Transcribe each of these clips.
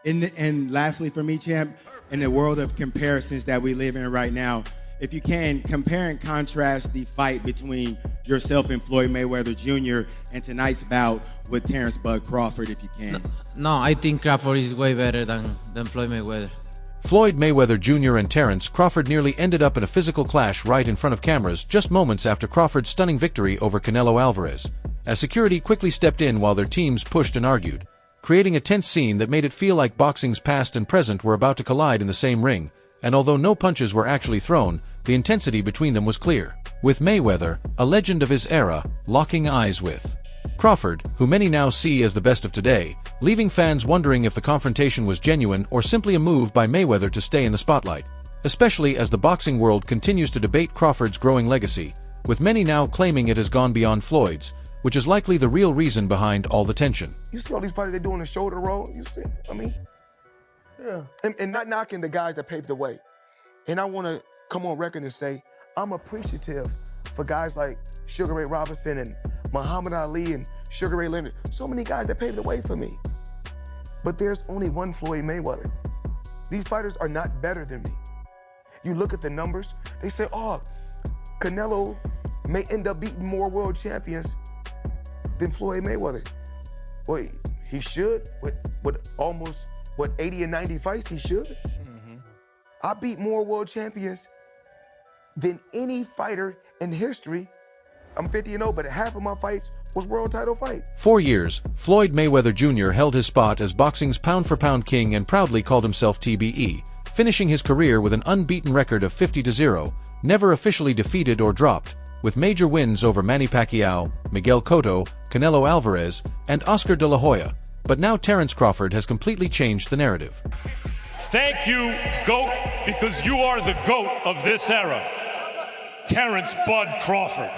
And lastly for me, champ, in the world of comparisons that we live in right now, if you can, compare and contrast the fight between yourself and Floyd Mayweather Jr. and tonight's bout with Terence Bud Crawford, if you can. No, I think Crawford is way better than Floyd Mayweather. Floyd Mayweather Jr. and Terence Crawford nearly ended up in a physical clash right in front of cameras just moments after Crawford's stunning victory over Canelo Alvarez, as security quickly stepped in while their teams pushed and argued, creating a tense scene that made it feel like boxing's past and present were about to collide in the same ring. And although no punches were actually thrown, the intensity between them was clear, with Mayweather, a legend of his era, locking eyes with Crawford, who many now see as the best of today, leaving fans wondering if the confrontation was genuine or simply a move by Mayweather to stay in the spotlight, especially as the boxing world continues to debate Crawford's growing legacy, with many now claiming it has gone beyond Floyd's, which is likely the real reason behind all the tension. You see all these fighters, they're doing the shoulder roll, you see, I mean, yeah. And not knocking the guys that paved the way. And I want to come on record and say, I'm appreciative for guys like Sugar Ray Robinson and Muhammad Ali and Sugar Ray Leonard. So many guys that paved the way for me. But there's only one Floyd Mayweather. These fighters are not better than me. You look at the numbers, they say, oh, Canelo may end up beating more world champions than Floyd Mayweather. Well, he should, with almost, 80 and 90 fights, he should. Mm-hmm. I beat more world champions than any fighter in history. I'm 50-0, but half of my fights was world title fight. 4 years, Floyd Mayweather Jr. held his spot as boxing's pound-for-pound king and proudly called himself TBE, finishing his career with an unbeaten record of 50-0, never officially defeated or dropped, with major wins over Manny Pacquiao, Miguel Cotto, Canelo Alvarez, and Oscar De La Hoya. But now Terence Crawford has completely changed the narrative. Thank you, GOAT, because you are the GOAT of this era. Terence Bud Crawford.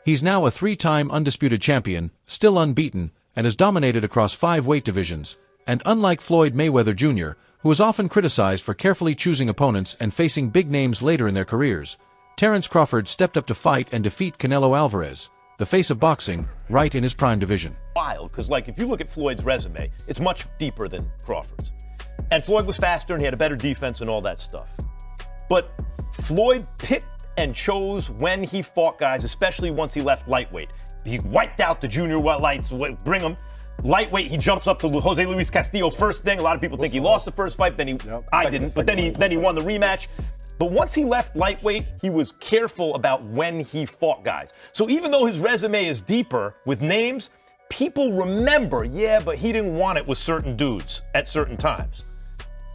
He's now a 3-time undisputed champion, still unbeaten, and has dominated across 5 weight divisions. And unlike Floyd Mayweather Jr., who is often criticized for carefully choosing opponents and facing big names later in their careers, Terence Crawford stepped up to fight and defeat Canelo Alvarez, the face of boxing, right in his prime division. Wild, because if you look at Floyd's resume, it's much deeper than Crawford's. And Floyd was faster and he had a better defense and all that stuff. But Floyd picked and chose when he fought guys, especially once he left lightweight. He wiped out the junior lights, bring him. Lightweight, he jumps up to Jose Luis Castillo first thing. A lot of people think he lost the first fight, I didn't, but then he won the rematch. But once he left lightweight, he was careful about when he fought guys. So even though his resume is deeper with names, people remember, yeah, but he didn't want it with certain dudes at certain times.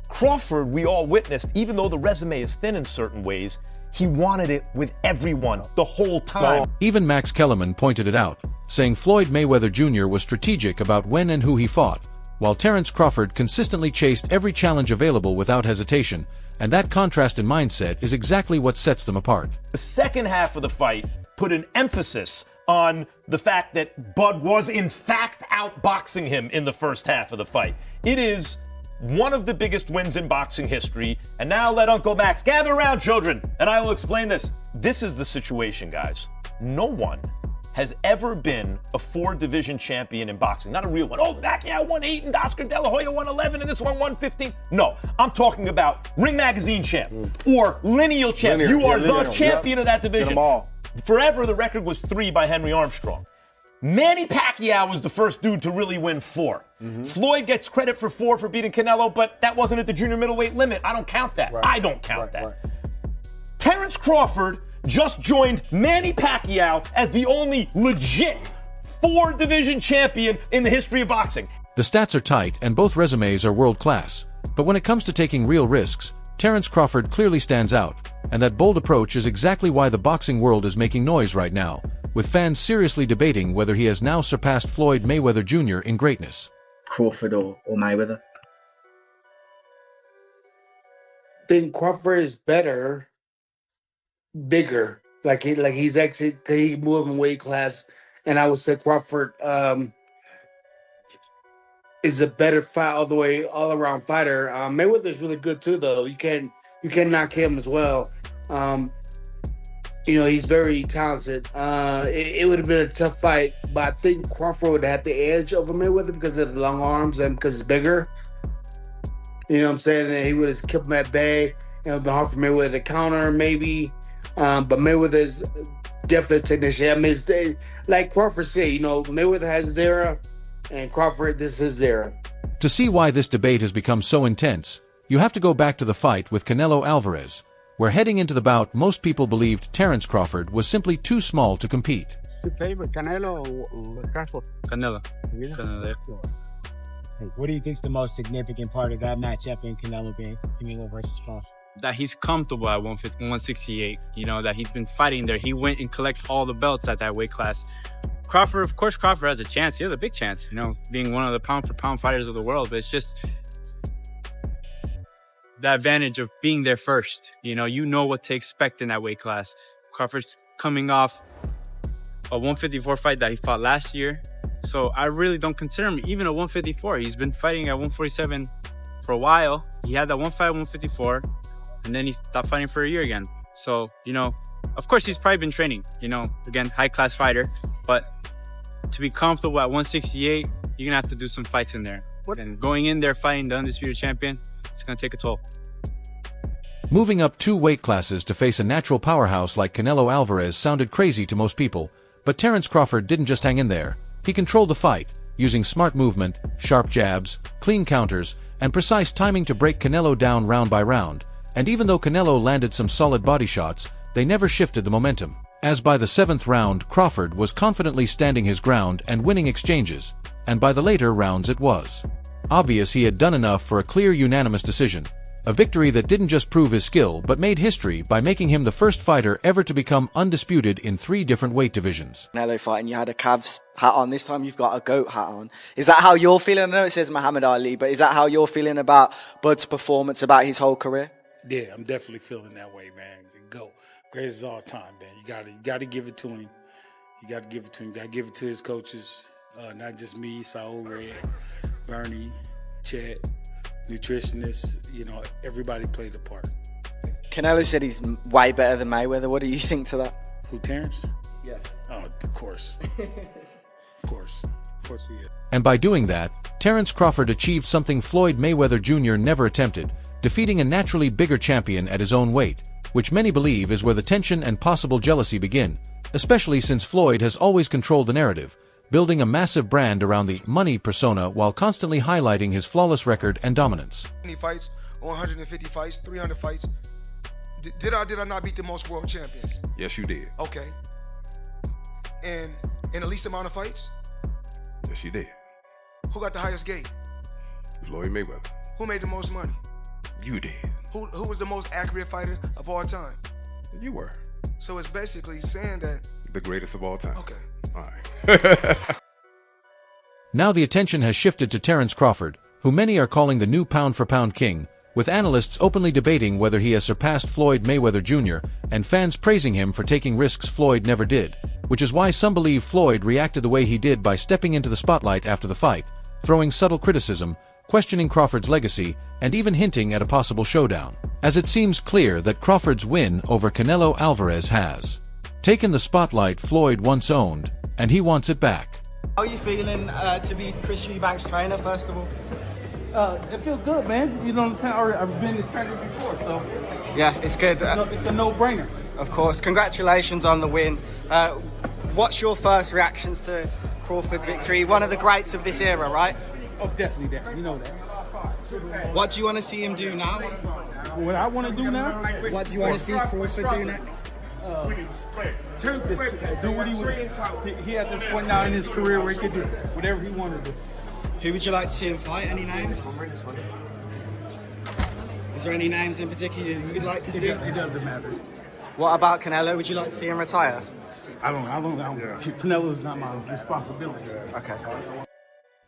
Crawford, we all witnessed, even though the resume is thin in certain ways, he wanted it with everyone the whole time. Even Max Kellerman pointed it out, saying Floyd Mayweather Jr. was strategic about when and who he fought, while Terence Crawford consistently chased every challenge available without hesitation, and that contrast in mindset is exactly what sets them apart. The second half of the fight put an emphasis on the fact that Bud was in fact outboxing him in the first half of the fight. It is one of the biggest wins in boxing history. And now let Uncle Max gather around, children, and I will explain this. This is the situation, guys. No one has ever been a 4-division champion in boxing. Not a real one. Oh, Pacquiao won 8 and Oscar De La Hoya won 11 and this one won 15. No, I'm talking about Ring Magazine champ or lineal champ. You are the champion of that division. Forever, the record was 3 by Henry Armstrong. Manny Pacquiao was the first dude to really win 4. Floyd gets credit for 4 for beating Canelo, but that wasn't at the junior middleweight limit. I don't count that. I don't count that. Terence Crawford just joined Manny Pacquiao as the only legit 4-division champion in the history of boxing. The stats are tight and both resumes are world-class, but when it comes to taking real risks, Terence Crawford clearly stands out, and that bold approach is exactly why the boxing world is making noise right now, with fans seriously debating whether he has now surpassed Floyd Mayweather Jr. in greatness. Crawford or Mayweather? I think Crawford is better, bigger. He's actually, he moved in weight class, and I would say Crawford is a better fight all around fighter. Mayweather is really good too, though. You can't knock him as well. You know, he's very talented. It would have been a tough fight, but I think Crawford would have the edge over Mayweather because of the long arms and because he's bigger. You know what I'm saying? And he would have kept him at bay. It would have been hard for Mayweather to counter, maybe. But Mayweather's definitely a technician. I mean, like Crawford said, you know, Mayweather has his era, and Crawford, this is his era. To see why this debate has become so intense, you have to go back to the fight with Canelo Alvarez, where heading into the bout, most people believed Terence Crawford was simply too small to compete. Your favorite, Canelo or Crawford? Canelo. Canelo. What do you think is the most significant part of that matchup in Canelo versus Crawford? That he's comfortable at 168. You know, that he's been fighting there. He went and collected all the belts at that weight class. Crawford, of course, Crawford has a chance. He has a big chance, you know, being one of the pound-for-pound fighters of the world. But it's just the advantage of being there first. You know what to expect in that weight class. Crawford's coming off a 154 fight that he fought last year. So I really don't consider him even a 154. He's been fighting at 147 for a while. He had that one fight at 154, and then he stopped fighting for a year again. So, you know, of course he's probably been training, you know, again, high-class fighter. But to be comfortable at 168, you're gonna have to do some fights in there. And going in there fighting the undisputed champion, it's gonna take a toll. Moving up 2 weight classes to face a natural powerhouse like Canelo Alvarez sounded crazy to most people, but Terence Crawford didn't just hang in there. He controlled the fight, using smart movement, sharp jabs, clean counters, and precise timing to break Canelo down round by round. And even though Canelo landed some solid body shots, they never shifted the momentum. As by the 7th round, Crawford was confidently standing his ground and winning exchanges, and by the later rounds it was obvious he had done enough for a clear unanimous decision. A victory that didn't just prove his skill, but made history by making him the first fighter ever to become undisputed in 3 different weight divisions. Canelo fighting, you had a Cavs hat on. This time you've got a GOAT hat on. Is that how you're feeling? I know it says Muhammad Ali, but is that how you're feeling about Bud's performance, about his whole career? Yeah, I'm definitely feeling that way, man. He's a GOAT. Greatest of all time, man. You gotta give it to him. You gotta give it to him. You gotta give it to his coaches. Not just me, Saul Red, Bernie, Chet, nutritionists, you know, everybody played a part. Canelo said he's way better than Mayweather. What do you think to that? Who, Terence? Yeah. Oh, of course. Of course he is. And by doing that, Terence Crawford achieved something Floyd Mayweather Jr. never attempted, defeating a naturally bigger champion at his own weight, which many believe is where the tension and possible jealousy begin, especially since Floyd has always controlled the narrative, building a massive brand around the money persona while constantly highlighting his flawless record and dominance. 20 fights, 150 fights, 300 fights. Did I not beat the most world champions? Yes, you did. Okay. And in the least amount of fights? Yes, you did. Who got the highest gate? Floyd Mayweather. Who made the most money? You did. Who was the most accurate fighter of all time? You were. So it's basically saying that... The greatest of all time. Okay. All right. Now the attention has shifted to Terence Crawford, who many are calling the new pound-for-pound king, with analysts openly debating whether he has surpassed Floyd Mayweather Jr., and fans praising him for taking risks Floyd never did, which is why some believe Floyd reacted the way he did by stepping into the spotlight after the fight, throwing subtle criticism, questioning Crawford's legacy, and even hinting at a possible showdown, as it seems clear that Crawford's win over Canelo Alvarez has taken the spotlight Floyd once owned, and he wants it back. How are you feeling to be Chris Eubank's trainer, first of all? It feels good, man. You know what I'm saying? I've been this trainer before, so... Yeah, it's good. It's a no-brainer. Of course. Congratulations on the win. What's your first reactions to Crawford's victory? One of the greats of this era, right? Oh, definitely that. You know that. What do you want to see him do now? What I want to do now? What do you want to see Crawford do next? Do what he at this point now in his career where he could do whatever he wanted to do. Who would you like to see him fight? Any names? Is there any names in particular you'd like to see? It doesn't matter. What about Canelo? Would you like to see him retire? I don't. Canelo's not my responsibility. Okay.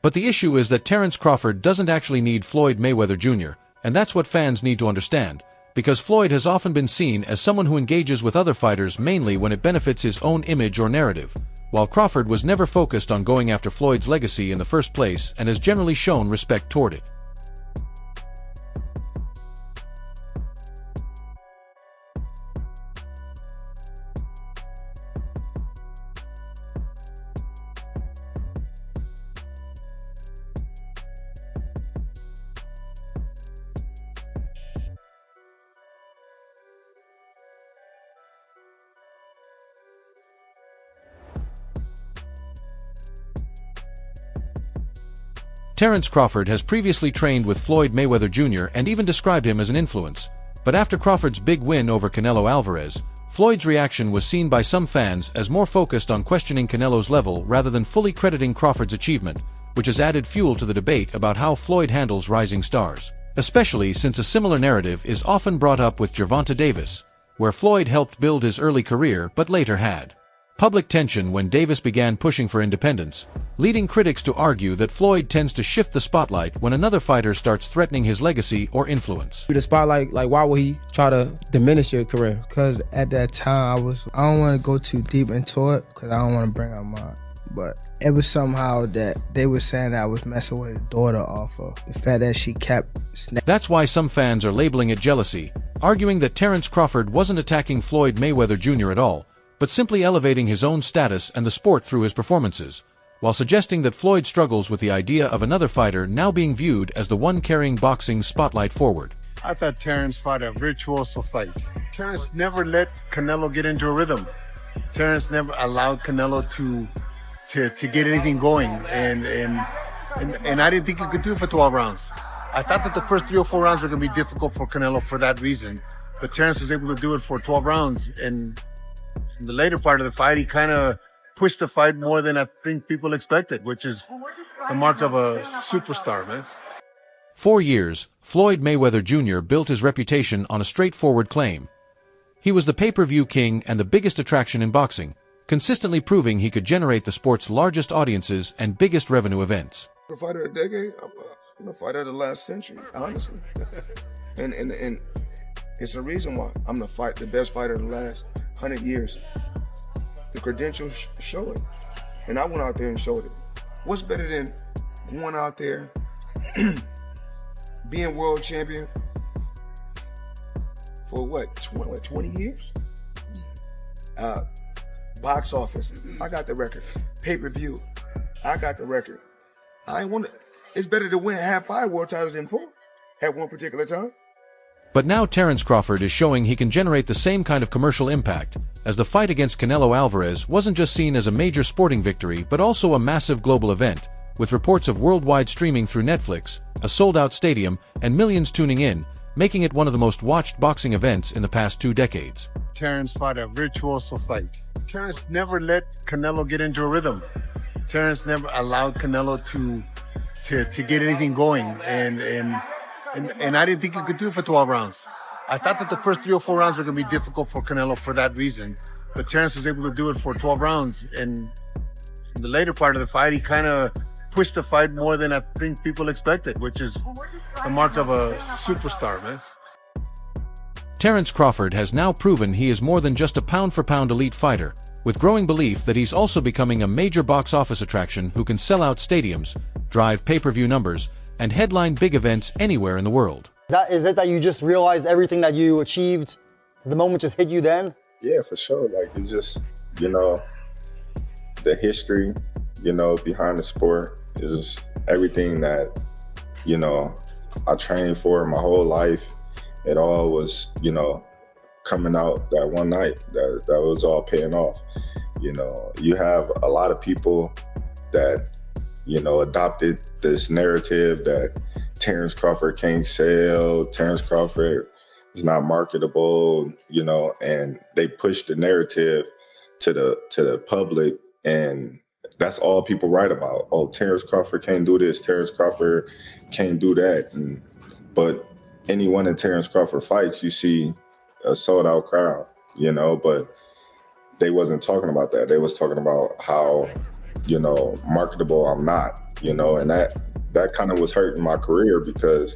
But the issue is that Terence Crawford doesn't actually need Floyd Mayweather Jr., and that's what fans need to understand, because Floyd has often been seen as someone who engages with other fighters mainly when it benefits his own image or narrative, while Crawford was never focused on going after Floyd's legacy in the first place and has generally shown respect toward it. Terence Crawford has previously trained with Floyd Mayweather Jr. and even described him as an influence. But after Crawford's big win over Canelo Alvarez, Floyd's reaction was seen by some fans as more focused on questioning Canelo's level rather than fully crediting Crawford's achievement, which has added fuel to the debate about how Floyd handles rising stars. Especially since a similar narrative is often brought up with Gervonta Davis, where Floyd helped build his early career but later had public tension when Davis began pushing for independence, leading critics to argue that Floyd tends to shift the spotlight when another fighter starts threatening his legacy or influence. The spotlight, like, why would he try to diminish your career? Because at that time, I don't want to go too deep into it because I don't want to bring up mine. But it was somehow that they were saying that I was messing with his daughter off of the fact that she kept That's why some fans are labeling it jealousy, arguing that Terence Crawford wasn't attacking Floyd Mayweather Jr. at all, but simply elevating his own status and the sport through his performances, while suggesting that Floyd struggles with the idea of another fighter now being viewed as the one carrying boxing's spotlight forward. I thought Terence fought a virtuoso fight. Terence never let Canelo get into a rhythm. Terence never allowed Canelo to get anything going, and I didn't think he could do it for 12 rounds. I thought that the first 3 or 4 rounds were going to be difficult for Canelo for that reason, but Terence was able to do it for 12 rounds, and in the later part of the fight, he kind of pushed the fight more than I think people expected, which is the mark of a superstar, man. 4 years, Floyd Mayweather Jr. built his reputation on a straightforward claim. He was the pay-per-view king and the biggest attraction in boxing, consistently proving he could generate the sport's largest audiences and biggest revenue events. The fighter of the decade, I'm the fighter of the last century, honestly. and it's a reason why I'm the best fighter of the last 100 years. The credentials show it. And I went out there and showed it. What's better than going out there, being world champion for what, 20 years? Box office, I got the record. Pay-per-view, I got the record. It's better to win 5 world titles than 4 at one particular time. But now Terence Crawford is showing he can generate the same kind of commercial impact, as the fight against Canelo Alvarez wasn't just seen as a major sporting victory but also a massive global event, with reports of worldwide streaming through Netflix, a sold-out stadium, and millions tuning in, making it one of the most watched boxing events in the past 2 decades. Terence fought a virtuoso fight. Terence never let Canelo get into a rhythm. Terence never allowed Canelo to get anything going, and I didn't think he could do it for 12 rounds. I thought that the first 3 or 4 rounds were going to be difficult for Canelo for that reason, but Terence was able to do it for 12 rounds, and in the later part of the fight, he kind of pushed the fight more than I think people expected, which is the mark of a superstar, man. Terence Crawford has now proven he is more than just a pound-for-pound elite fighter, with growing belief that he's also becoming a major box office attraction who can sell out stadiums, drive pay-per-view numbers, and headline big events anywhere in the world. Is it that you just realized everything that you achieved, the moment just hit you then? Yeah, for sure. Like, it's just, the history, behind the sport is just everything that, I trained for my whole life. It all was, coming out that one night. That was all paying off. You have a lot of people that, adopted this narrative that Terence Crawford can't sell, Terence Crawford is not marketable, and they push the narrative to the public, and that's all people write about. Oh, Terence Crawford can't do this, Terence Crawford can't do that. But any one of Terence Crawford fights, you see a sold out crowd, but they wasn't talking about that. They was talking about how, marketable I'm not, and that kind of was hurting my career because,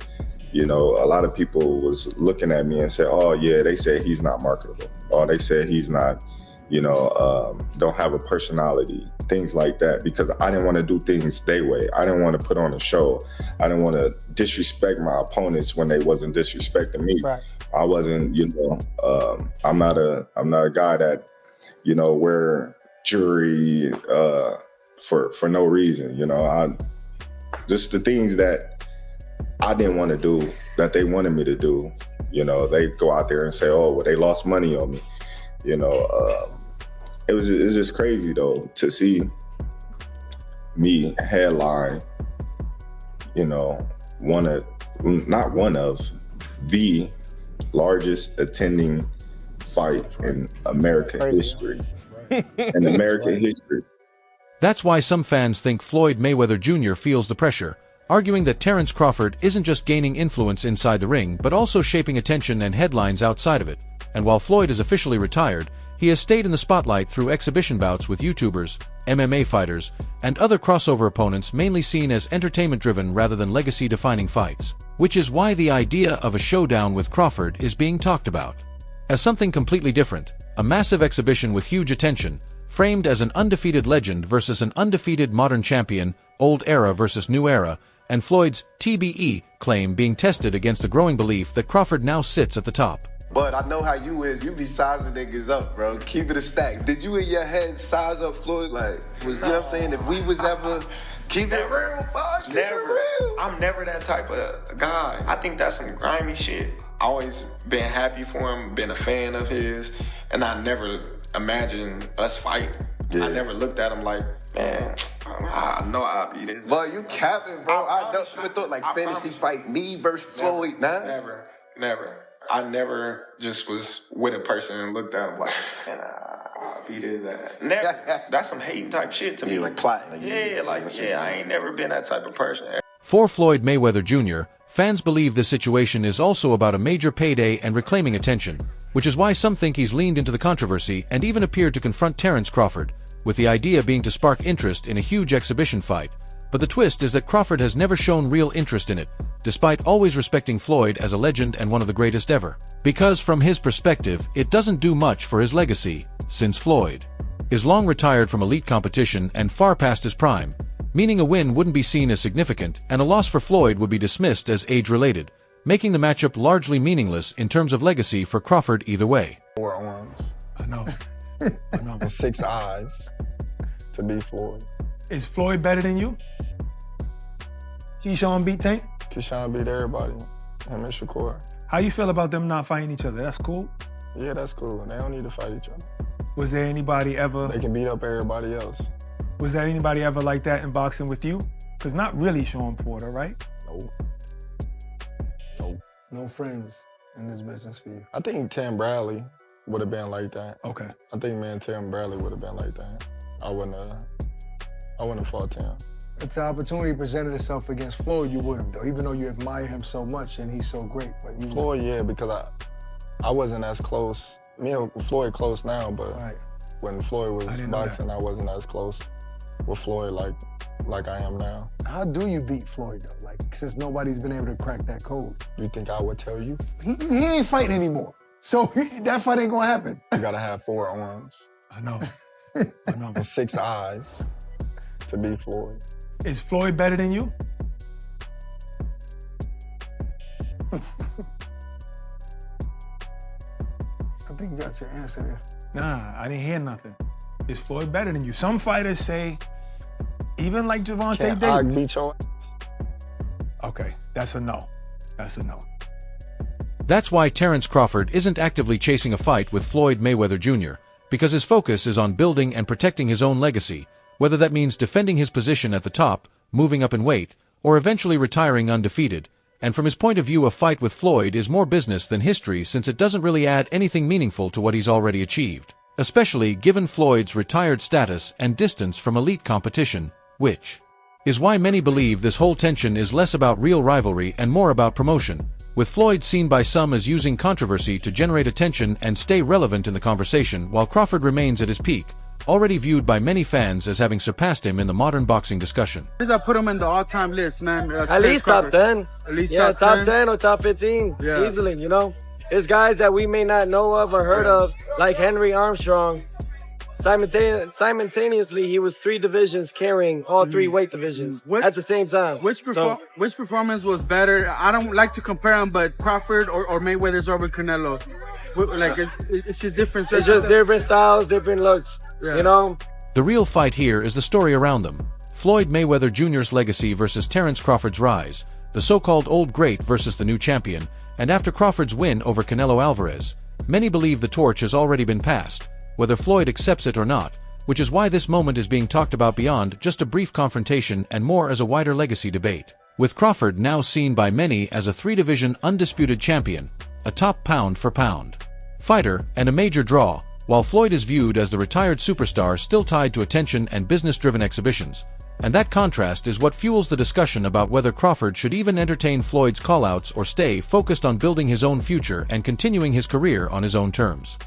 a lot of people was looking at me and said, oh yeah, they said he's not marketable. Or they said he's not, don't have a personality, things like that, because I didn't want to do things their way. I didn't want to put on a show. I didn't want to disrespect my opponents when they wasn't disrespecting me. Right. I wasn't, I'm not a guy that, wear jewelry for no reason. Just the things that I didn't want to do that they wanted me to do. They go out there and say, oh, well, they lost money on me. It's just crazy though to see me headline you know, not one of, the largest attending fight in American history. In American history. That's why some fans think Floyd Mayweather Jr. feels the pressure, arguing that Terence Crawford isn't just gaining influence inside the ring but also shaping attention and headlines outside of it. And while Floyd is officially retired, he has stayed in the spotlight through exhibition bouts with YouTubers, MMA fighters, and other crossover opponents mainly seen as entertainment-driven rather than legacy-defining fights. Which is why the idea of a showdown with Crawford is being talked about as something completely different, a massive exhibition with huge attention, framed as an undefeated legend versus an undefeated modern champion, old era versus new era, and Floyd's TBE claim being tested against the growing belief that Crawford now sits at the top. But I know how you is. You be sizing niggas up, bro. Keep it a stack. Did you in your head size up Floyd? Like, you know what I'm saying? If we was ever keep it real, boss. Keep it real. I'm never that type of guy. I think that's some grimy shit. Always been happy for him, been a fan of his, and I never imagined us fighting. Yeah. I never looked at him like, man, I know I'll beat this. But you capping, bro. I never thought like fantasy fight me versus Floyd. Nah. Never. I never just was with a person and looked at him like, man, I'll beat his ass. Never. That's some hating type shit to me. Like plotting. I ain't never been that type of person. For Floyd Mayweather Jr., fans believe this situation is also about a major payday and reclaiming attention, which is why some think he's leaned into the controversy and even appeared to confront Terence Crawford, with the idea being to spark interest in a huge exhibition fight. But the twist is that Crawford has never shown real interest in it, despite always respecting Floyd as a legend and one of the greatest ever. Because from his perspective, it doesn't do much for his legacy, since Floyd is long retired from elite competition and far past his prime, meaning a win wouldn't be seen as significant and a loss for Floyd would be dismissed as age-related, making the matchup largely meaningless in terms of legacy for Crawford either way. 4 arms. I know. And 6 eyes to beat Floyd. Is Floyd better than you? Keyshawn beat Tank? Keyshawn beat everybody. Him and Shakur. How you feel about them not fighting each other? That's cool? Yeah, that's cool. They don't need to fight each other. Was there anybody ever... They can beat up everybody else. Was there anybody ever like that in boxing with you? Because not really Sean Porter, right? Nope. No friends in this business for you. I think Tim Bradley would have been like that. Okay. I think me and Tim Bradley would have been like that. I wouldn't have fought Tim. If the opportunity presented itself against Floyd, you would have, though, even though you admire him so much and he's so great. But you Floyd, yeah, because I wasn't as close. Me and Floyd close now, but when Floyd was boxing, I wasn't as close with Floyd like I am now. How do you beat Floyd, though? Like, since nobody's been able to crack that code. You think I would tell you? He ain't fighting anymore. So that fight ain't gonna happen. You gotta have 4 arms. I know. And 6 eyes to beat Floyd. Is Floyd better than you? I think you got your answer there. Nah, I didn't hear nothing. Is Floyd better than you? Some fighters say, even like Gervonta Davis. I beat your ass? Okay, that's a no. That's a no. That's why Terence Crawford isn't actively chasing a fight with Floyd Mayweather Jr., because his focus is on building and protecting his own legacy, whether that means defending his position at the top, moving up in weight, or eventually retiring undefeated. And from his point of view, a fight with Floyd is more business than history since it doesn't really add anything meaningful to what he's already achieved, especially given Floyd's retired status and distance from elite competition, which is why many believe this whole tension is less about real rivalry and more about promotion, with Floyd seen by some as using controversy to generate attention and stay relevant in the conversation while Crawford remains at his peak, already viewed by many fans as having surpassed him in the modern boxing discussion. I put him in the all-time list, man. At least top 10. At least top 10 or top 15, easily, you know? There's guys that we may not know of or heard of, like Henry Armstrong. Simultaneously, he was 3 divisions carrying all 3 weight divisions at the same time. Which performance was better? I don't like to compare them, but Crawford or Mayweather's over Canelo. Like, it's just different. It's just different styles, different looks, you know? The real fight here is the story around them. Floyd Mayweather Jr.'s legacy versus Terence Crawford's rise, the so-called old great versus the new champion, and after Crawford's win over Canelo Alvarez, many believe the torch has already been passed, whether Floyd accepts it or not, which is why this moment is being talked about beyond just a brief confrontation and more as a wider legacy debate. with Crawford now seen by many as a three-division undisputed champion, a top pound-for-pound fighter, and a major draw, while Floyd is viewed as the retired superstar still tied to attention and business-driven exhibitions. And that contrast is what fuels the discussion about whether Crawford should even entertain Floyd's callouts or stay focused on building his own future and continuing his career on his own terms.